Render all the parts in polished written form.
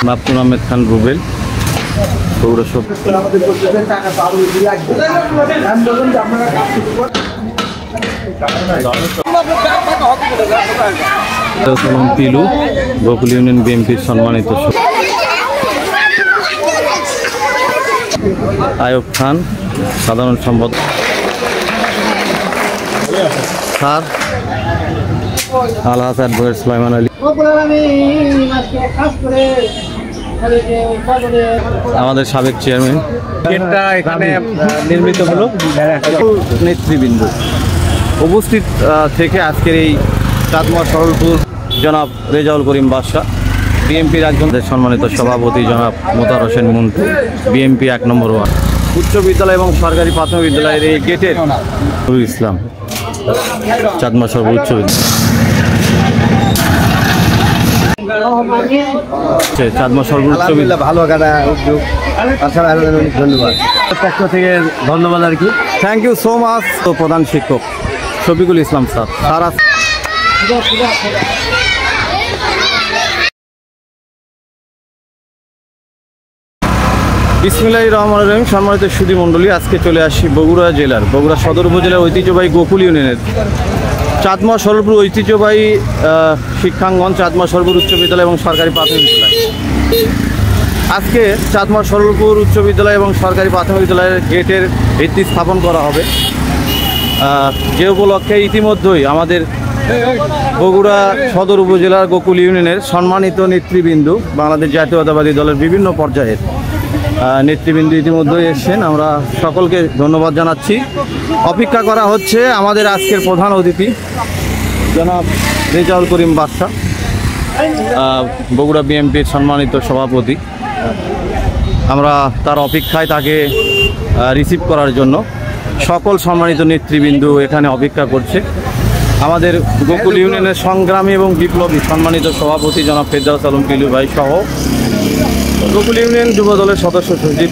মাপতুল Ahmed Khan Rubel পিলু Gokul union বিএনপির সম্মানিত আয়ুব খান সাধারণ সম্পাদক স্যার আলহাজ অ্যাডভোকেট সুলাইমান আলী আমাদের সাবেক চেয়ারম্যান এখানে নির্মিত হলো নেতৃবৃন্দ উপস্থিত থেকে আজকের এই চাঁদমা সরলপুর জনাব রেজাউল করিম বাদশা বিএনপির একজন সম্মানিত সভাপতি জনাব মোতার হোসেন মন্টু বিএনপি 1 নম্বর ওয়ার্ড উচ্চ বিদ্যালয় এবং সরকারি প্রাথমিক বিদ্যালয়ের এই গেটের ইসলাম চাঁদমা সরলপুর উচ্চ বিদ্যালয় চাঁদমা সরলপুর উচ্চ বিদ্যালয় ভালো একটা উদ্যোগ ধন্যবাদ পক্ষ থেকে ধন্যবাদ আর কি থ্যাংক ইউ সো মাচ তো প্রধান শিক্ষক শফিকুল ইসলাম স্যার সারা বিসমিল্লাহির রহমানির রহিম সম্মানিত সুধী মণ্ডলী আজকে চলে আসি বগুড়া জেলার বগুড়া সদর উপজেলার ঐতিহ্যবাহী গোকুল ইউনিয়নের চাঁদমা সরলপুর ঐতিহ্যবাহী শিক্ষাঙ্গন চাঁদমা সরলপুর উচ্চ বিদ্যালয় এবং সরকারি প্রাথমিক বিদ্যালয় আজকে চাঁদমা সরলপুর উচ্চ বিদ্যালয় এবং সরকারি প্রাথমিক বিদ্যালয়ের গেটের ভিত্তি স্থাপন করা হবে যে উপলক্ষে ইতিমধ্যেই আমাদের বগুড়া সদর উপজেলার গোকুল ইউনিয়নের সম্মানিত নেতৃবৃন্দ বাংলাদেশ জাতীয়তাবাদী দলের বিভিন্ন পর্যায়ের নেতৃবৃন্দ ইতিমধ্যেই এসেছেন আমরা সকলকে ধন্যবাদ জানাচ্ছি অপেক্ষা করা হচ্ছে আমাদের আজকের প্রধান অতিথি জনাব রেজাউল করিম বাদশা বগুড়া বিএনপির সম্মানিত সভাপতি আমরা তার অপেক্ষায় তাকে রিসিভ করার জন্য সকল সম্মানিত নেতৃবৃন্দ এখানে অপেক্ষা করছে আমাদের গোকুল ইউনিয়নের সংগ্রামী এবং বিপ্লবী সম্মানিত সভাপতি জনাব ফেরদাউস আলম পিলু ভাই সহ গোকুল ইউনিয়ন যুব দলের সদস্য সচিব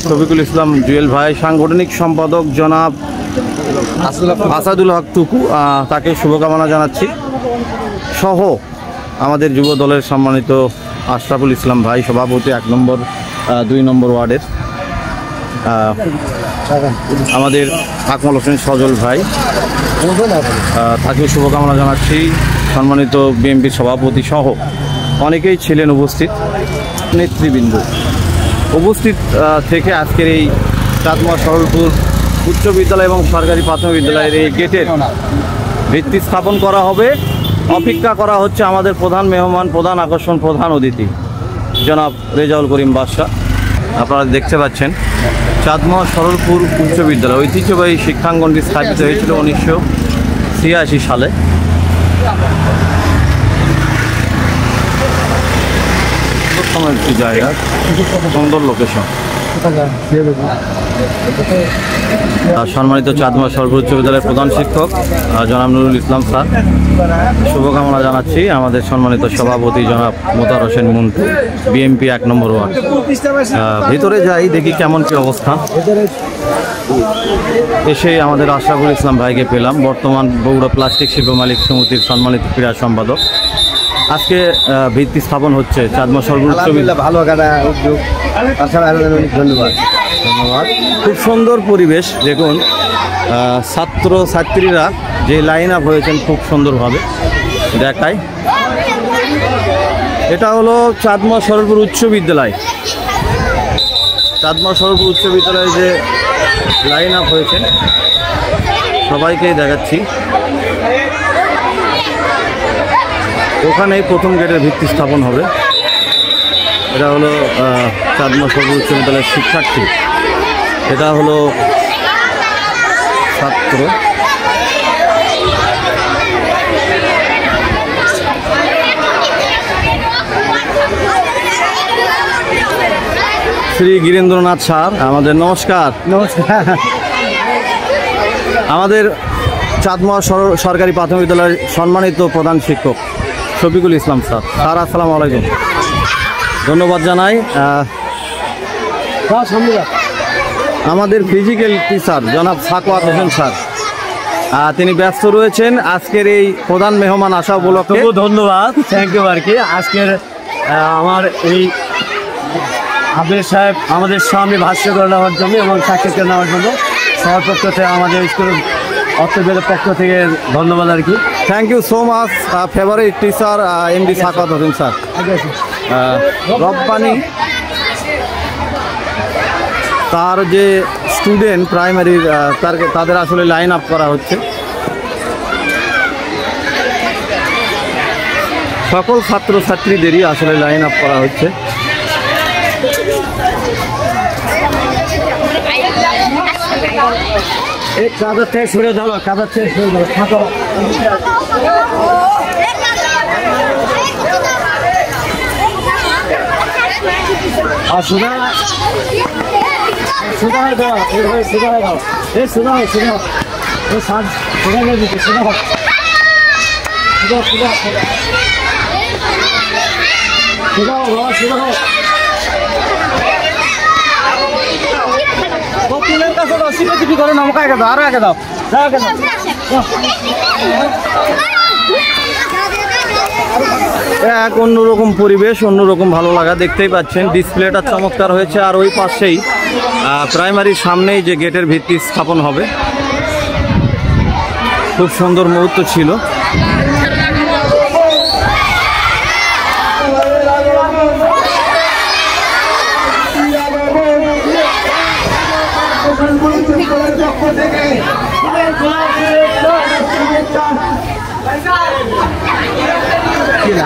শফিকুল ইসলাম জুয়েল ভাই সাংগঠনিক সম্পাদক জনাব আসাদুল হক টুকু তাকে শুভকামনা জানাচ্ছি সহ আমাদের যুব দলের সম্মানিত আশরাফুল ইসলাম ভাই সভাপতি 1 নম্বর 2 নম্বর ওয়ার্ডের আমাদের আকমল হোসেন সজল ভাই তাকে শুভকামনা জানাচ্ছি সম্মানিত বিএনপির সভাপতি সহ অনেকেই ছিলেন উপস্থিত নেতৃবৃন্দ উপস্থিত থেকে আজকের এই চাঁদমা সরলপুর উচ্চ বিদ্যালয় এবং সরকারি প্রাথমিক বিদ্যালয়ের এই গেটের ভিত্তি স্থাপন করা হবে অপেক্ষা করা হচ্ছে আমাদের প্রধান মেহমান প্রধান আকর্ষণ প্রধান অতিথি জনাব রেজাউল করিম বাদশা আপনারা দেখতে পাচ্ছেন চাঁদমা সরলপুর উচ্চ বিদ্যালয় ঐতিহ্যবাহী শিক্ষাঙ্গনটি স্থাপিত হয়েছিল 1986 সালে একটি জায়গা সুন্দর লোকেশন সম্মানিত চাঁদমা সরলপুর উচ্চ বিদ্যালয়ের প্রধান শিক্ষক জনাব নুরুল ইসলাম স্যার শুভকামনা জানাচ্ছি আমাদের সম্মানিত সভাপতি জনাব মোতার হোসেন মন্টু বিএনপি 1 নম্বর ওয়ার্ড ভিতরে যাই দেখি কেমন কি অবস্থা এসে আমাদের আশরাফুল ইসলাম ভাইকে পেলাম বর্তমান বগুড়া প্লাস্টিক শিল্প মালিক সমিতির সম্মানিত ক্রীড়া সম্পাদক আজকে ভিত্তি স্থাপন হচ্ছে চাঁদমা সরলপুর উচ্চ বিদ্যালয় ভালো একটা উদ্যোগ ধন্যবাদ ধন্যবাদ খুব সুন্দর পরিবেশ দেখুন ছাত্র ছাত্রীরা যে লাইন আপ হয়েছেন খুব সুন্দরভাবে দেখায় এটা হলো চাঁদমা সরলপুর উচ্চ বিদ্যালয় চাঁদমা সরলপুর উচ্চ বিদ্যালয়ে যে লাইন আপ হয়েছে সবাইকেই দেখাচ্ছি ওখানেই প্রথম গেটের ভিত্তি স্থাপন হবে এটা হলো চাঁদমা সরলপুর উচ্চ বিদ্যালয়ের শিক্ষার্থী এটা হলো ছাত্র শ্রী গিরেন্দ্রনাথ স্যার আমাদের নমস্কার নমস্কার আমাদের চাঁদমা সরকারি প্রাথমিক বিদ্যালয়ের সম্মানিত প্রধান শিক্ষক শফিকুল ইসলাম স্যার স্যার আসসালামু আলাইকুম ধন্যবাদ জানাই আমাদের ফিজিক্যাল টিচার জনাব সাকওয়াত হোসেন স্যার তিনি ব্যস্ত রয়েছেন আজকের এই প্রধান মেহমান আসা উপলক্ষে। ধন্যবাদ, থ্যাংক ইউ আর কি। আজকের আমার এই আবির সাহেব আমাদের সামনে ভাষ্য করে নেওয়ার জন্য এবং সাক্ষাৎকার নেওয়ার জন্য সবার পক্ষ থেকে আমাদের স্কুল অর্থবিদের পক্ষ থেকে ধন্যবাদ আর কি। Thank you so much favourite teacher MD Sakat Hossain sir. Rabbani তার যে স্টুডেন্ট প্রাইমারির তাদের আসলে লাইন আপ করা হচ্ছে। সকল ছাত্রছাত্রীদেরই আসলে লাইন আপ করা হচ্ছে। এই কাদার থেকে সরে যাবো, কাদার থেকে সরে যাবো, থাকো। আর সুধা সুধা হয়ে দাও, এইভাবে সুধা হয়ে দাও, এই সুধা হয়, সুধা এই সাজ সুধা হয়ে দিতে, সুধা হয়, সুধা সুধা সুধা বাবা, সুধা হোক। করো না, আমাকে আগে দাও, আরো আগে দাও, আগে দাও। এক অন্যরকম পরিবেশ, অন্যরকম ভালো লাগা, দেখতেই পাচ্ছেন ডিসপ্লেটা চমৎকার হয়েছে। আর ওই পাশেই প্রাইমারির সামনেই যে গেটের ভিত্তি স্থাপন হবে, খুব সুন্দর মুহূর্ত ছিল।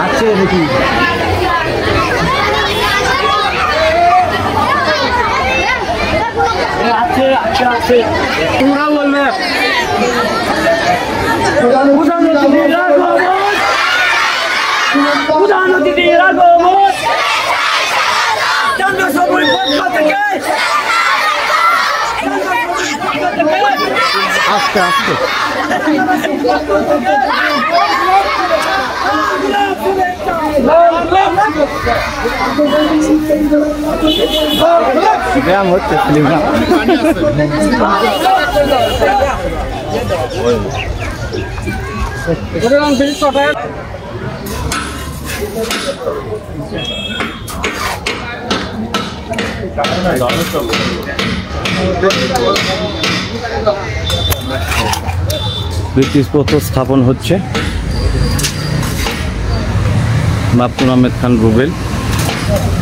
আছে নাকি আছে আছে আছে পুরা বলবে আস্তে আস্তে ব্যায়াম হচ্ছে ভিত্তিপত্র স্থাপন হচ্ছে। মাপতুন আহমেদ খান রুবেল,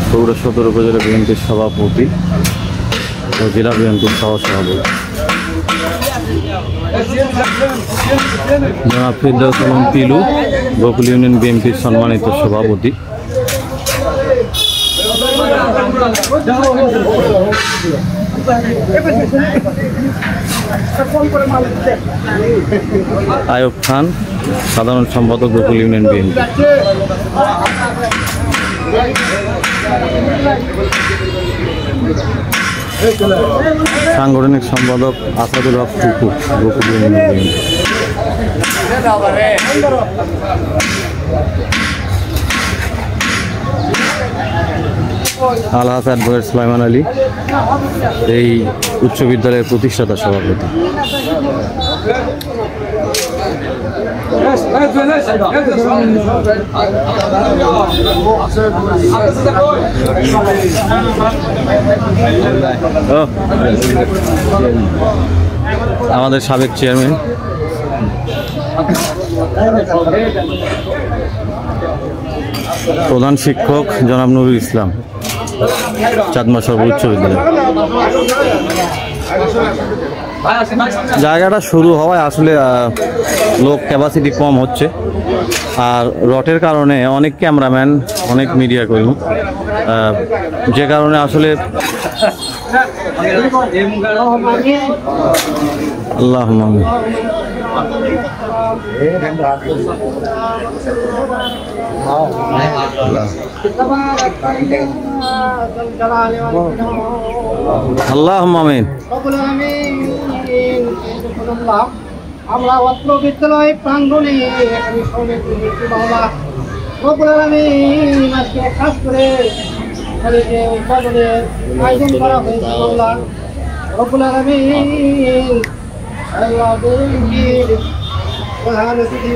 বগুড়া সদর উপজেলা বিএনপির সভাপতি ও জেলা বিএনপির সহসভাপতি। জনাব ফিরদৌস আলম পিলু, গোকুল ইউনিয়ন বিএনপির সম্মানিত সভাপতি। আয়ুব খান, সাধারণ সম্পাদক, গোকুল ইউনিয়ন বিএনপি। সাংগঠনিক সম্পাদক আসাদুল হক টুকু, গোকুল ইউনিয়ন বিএনপি। আলহাজ অ্যাডভোকেট সুলাইমান আলী, এই উচ্চ বিদ্যালয়ের প্রতিষ্ঠাতা সভাপতি। আমাদের সাবেক চেয়ারম্যান প্রধান শিক্ষক জনাব নুরুল ইসলাম, চাঁদমা সরবর উচ্চ বিদ্যালয়। জায়গাটা শুরু হওয়ায় আসলে লোক ক্যাপাসিটি কম হচ্ছে, আর রটের কারণে অনেক ক্যামেরাম্যান, অনেক মিডিয়া কর্মী, যে কারণে আসলে আল্লাহ আল্লাহুম্মা আমিন। আমরা অত্র বিদ্যালয় প্রাঙ্গণে আজকে খাস করে যে উৎপাদনের আয়োজন করা হয়েছে রব্বুল আলামিন আল্লাহ দরুদ মহানবী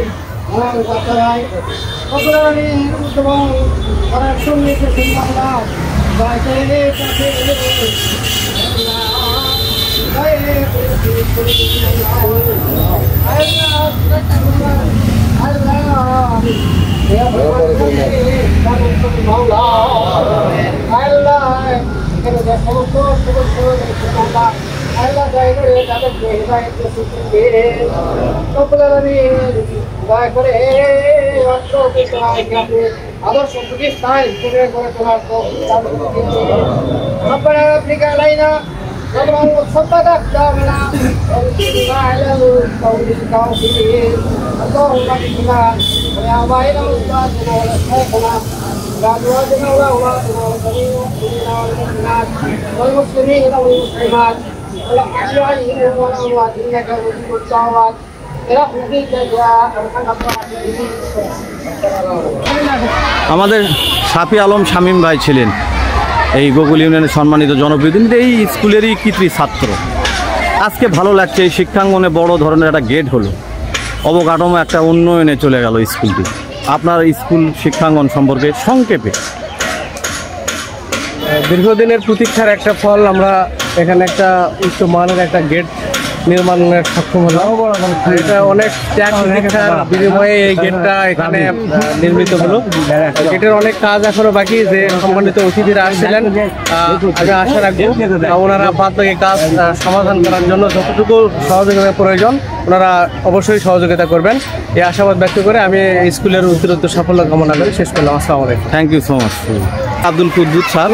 আমার বাতায় অপরাণী উদ্ভব করার সঙ্গে সুন্দর বাইরে কাছে আদর্শ প্রতিষ্ঠায় করে তোমার আফ্রিকা লাইনা صدقت دامنا وبسم على القول الكافرين اللهم اجعلنا ويا باينا واستاذنا ولشيخنا وازواجنا واولادنا والبنين والمؤمنين والمؤمنات والمسلمين والمسلمات والاحياء منهم والاموات انك مجيب الدعوات برحمتك يا ارحم الراحمين. আমাদের সাফি আলম শামীম ভাই ছিলেন এই গোকুল ইউনিয়নের সম্মানিত জনপ্রতিনিধি, এই স্কুলেরই কৃতি ছাত্র। আজকে ভালো লাগছে, এই শিক্ষাঙ্গনে বড় ধরনের একটা গেট হলো, অবকাঠামো একটা উন্নয়নে চলে গেল স্কুলটি। আপনার স্কুল শিক্ষাঙ্গন সম্পর্কে সংক্ষেপে। দীর্ঘদিনের প্রতীক্ষার একটা ফল, আমরা এখানে একটা উচ্চ মানের একটা গেট নির্মাণের সক্ষম হলাম। এটা অনেক ত্যাগ প্রতীক্ষার বিনিময়ে এই গেটটা এখানে নির্মিত হলো। গেটের অনেক কাজ এখনো বাকি, যে সম্মানিত অতিথিরা আসছিলেন আগে আশা রাখবো ওনারা বাদ বাকি কাজ সমাধান করার জন্য যতটুকু সহযোগিতা প্রয়োজন ওনারা অবশ্যই সহযোগিতা করবেন, এই আশাবাদ ব্যক্ত করে আমি স্কুলের অতিরিক্ত সাফল্য কামনা করে শেষ করলাম। আসসালামু আলাইকুম। Thank you so much. Abdul Kuddus sir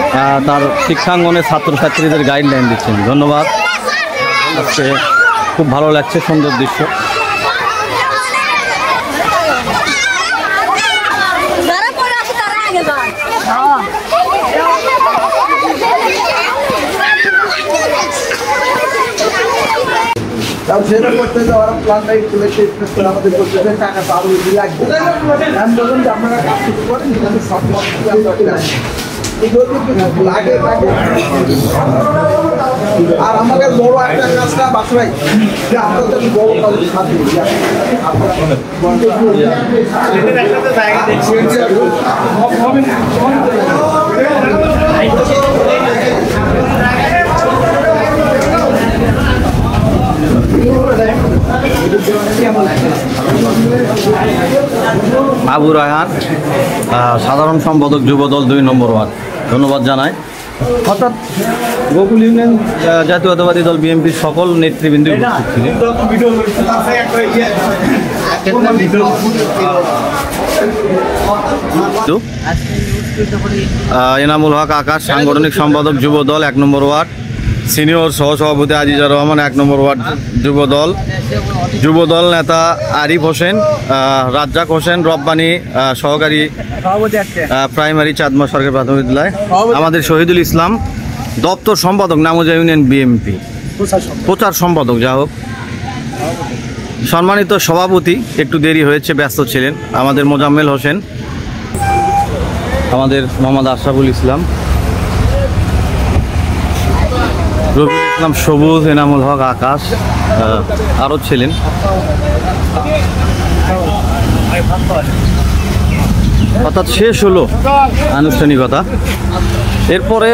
তার শিক্ষাঙ্গনে ছাত্রছাত্রীদের গাইডলাইন দিচ্ছেন, ধন্যবাদ। আজকে খুব ভালো লাগছে, সুন্দর দৃশ্য। সেটা করতে যাওয়ার প্ল্যানটাই খুলে শেষ করতে আমাদের করতে টাকা তো আরো বেশি লাগবে। আমি বলুন যে আপনারা কাজ শুরু করেন, আমি সব লাগে লাগে। আর আমাদের বড় একটা কাজটা বাসরাই যে আপনাদের বড় কাজের সাথে আবু রায়হান সাধারণ সম্পাদক যুবদল 2 নম্বর ওয়ার্ড, ধন্যবাদ জানাই। অর্থাৎ গোকুল ইউনিয়ন জাতীয়তাবাদী দল বিএনপির সকল নেতৃবৃন্দ এনামুল হক আকাশ সাংগঠনিক সম্পাদক যুবদল 1 নম্বর ওয়ার্ড, সিনিয়র সহসভাপতি আজিজুর রহমান 1 নম্বর ওয়ার্ড যুবদল নেতা আরিফ হোসেন, রাজ্জাক হোসেন রব্বানি সহকারী প্রাইমারি চাঁদমা সরকারি প্রাথমিক বিদ্যালয়, আমাদের শহীদুল ইসলাম দপ্তর সম্পাদক নামুজা ইউনিয়ন বিএনপি, প্রচার সম্পাদক, যা হোক সম্মানিত সভাপতি একটু দেরি হয়েছে, ব্যস্ত ছিলেন, আমাদের মোজাম্মেল হোসেন, আমাদের মোহাম্মদ আশরাফুল ইসলাম, রবিউল ইসলাম সবুজ, এনামুল হক আকাশ, আরও ছিলেন। অর্থাৎ শেষ হলো আনুষ্ঠানিকতা। এরপরে